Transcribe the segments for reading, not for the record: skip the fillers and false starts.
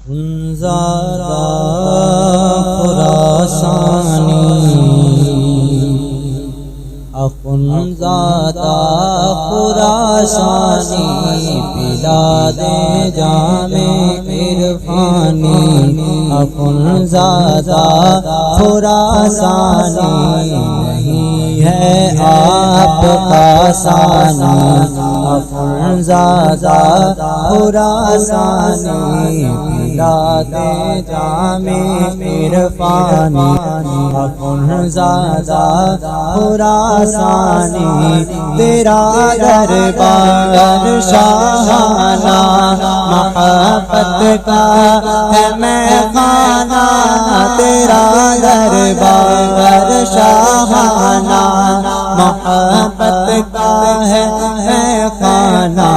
زادہ خراسانی اخنزادہ خراسانی بلاد جامع عرفانی اخنزادہ خراسانی نہیں ہے آپ کا ثانی اخنزادہ خراسانی بلاد جامع عرفانی اخنزادہ خراسانی تیرا دربار شاہانہ محبت کا ہے میخانہ تیرا دربار شاہانہ محبت کا ہے میخانہ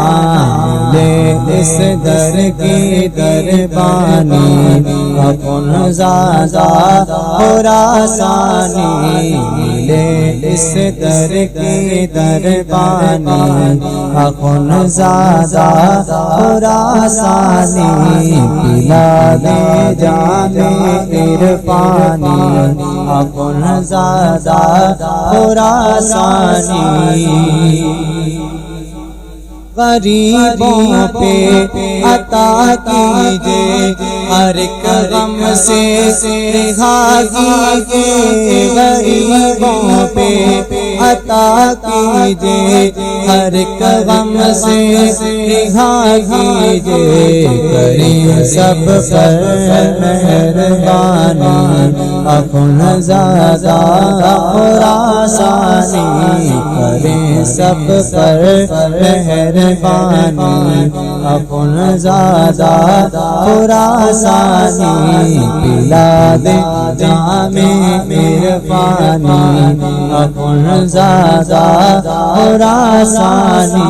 لے اس در کی دربانی اخنزادہ خراسانی لے اس در کی دربانی اخنزادہ خراسانی بلاد جامع عرفانی اخنزادہ خراسانی غریبوں پہ عطا کیجے ہر ایک غم سے رہا کیجے غریبوں پہ عطا کیجے ہر ایک غم سے رہا کیجے کریں سب پر مہربانی اخنزادہ خراسانی کریں سب پر مہربانی اخنزادہ خراسانی بلاد جامع عرفانی اخنزادہ خراسانی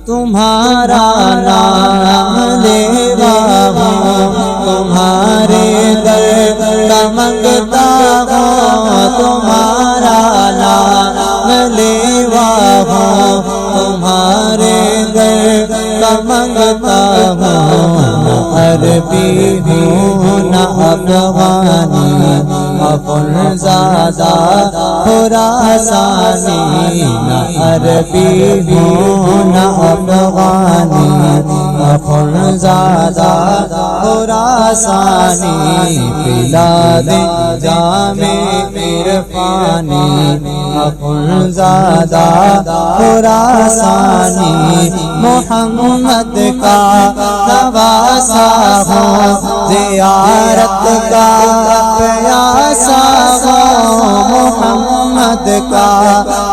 تمہارا نام لیوا ہوں تمہارے در کا منگتا ہوں تمہارا نام لیوا ہوں تمہارے در کا منگتا ہوں نہ عربی ہوں نہ افغانی اخنزادہ خراسانی نہ عربی ہوں نہ افغانی اخنزادہ خراسانی بلاد جامع عرفانی اخنزادہ خراسانی محمد کا نواسا ہوں زیارت کا پیاسا ہوں محمد کا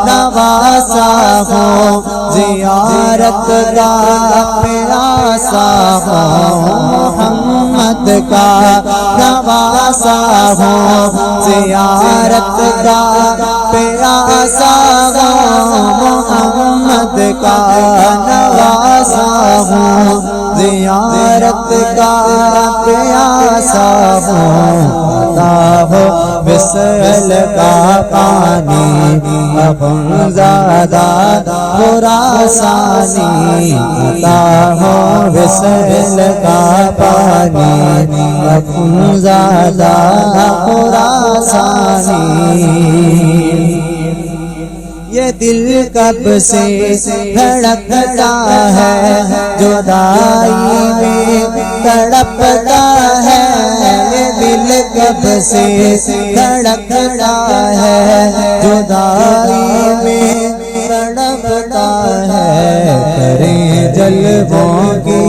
نواسا ہوں زیارت کا پیاسا ہوں محمد کا نواسا ہوں زیارت کا پیاسا ہوں محمد کا نواسا ہوں زیارت کا پیاسا ہوں عطا ہو وصل کا پانی اخنزادہ خراسانی عطا ہو وصل کا پانی اخنزادہ خراسانی یہ دل کب سے دھڑکتا ہے جدائی میں تڑپتا ہے یہ دل کب سے دھڑکتا ہے جدائی میں تڑپتا ہے کریں جلووں کی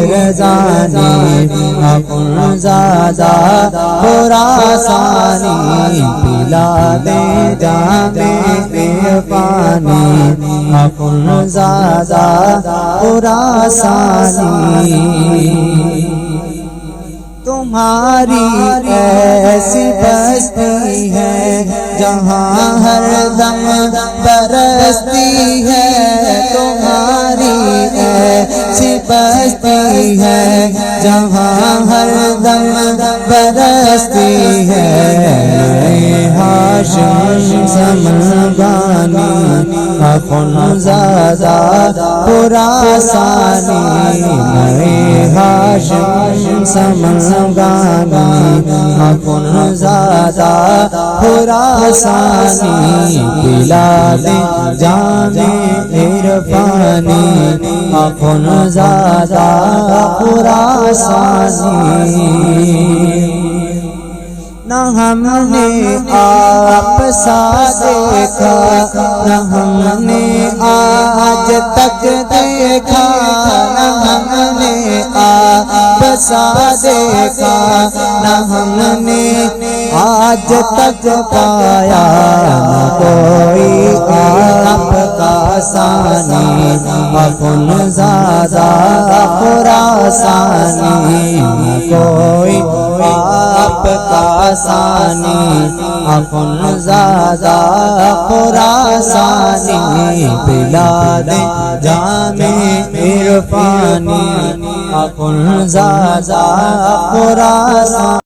رضانی اخنزادہ خراسانی بلاد جامع عرفانی اخنزادہ خراسانی تمہاری ایسی بستی ہے جہاں ہر دم برستی ہے تمہاری ایسی بستی ہے جہاں ہر دم برستی ہے ہاشم سمنگانی اخنزادہ خراسانی نئے ہاشم سمنگانی اخنزادہ خراسانی بلاد جامع عرفانی اخنزادہ خراسانی نہ ہم نے آپ سا دیکھا نہ ہم نے آج تک دیکھا نہ ہم نے آپ سا دیکھا نہ ہم نے آج تک پایا نہ کوئی آپ کا ثانی اخنزادہ خراسانی کوئی آپ کا ثانی اخنزادہ خراسانی بلاد جامع عرفانی اخنزادہ خراسانی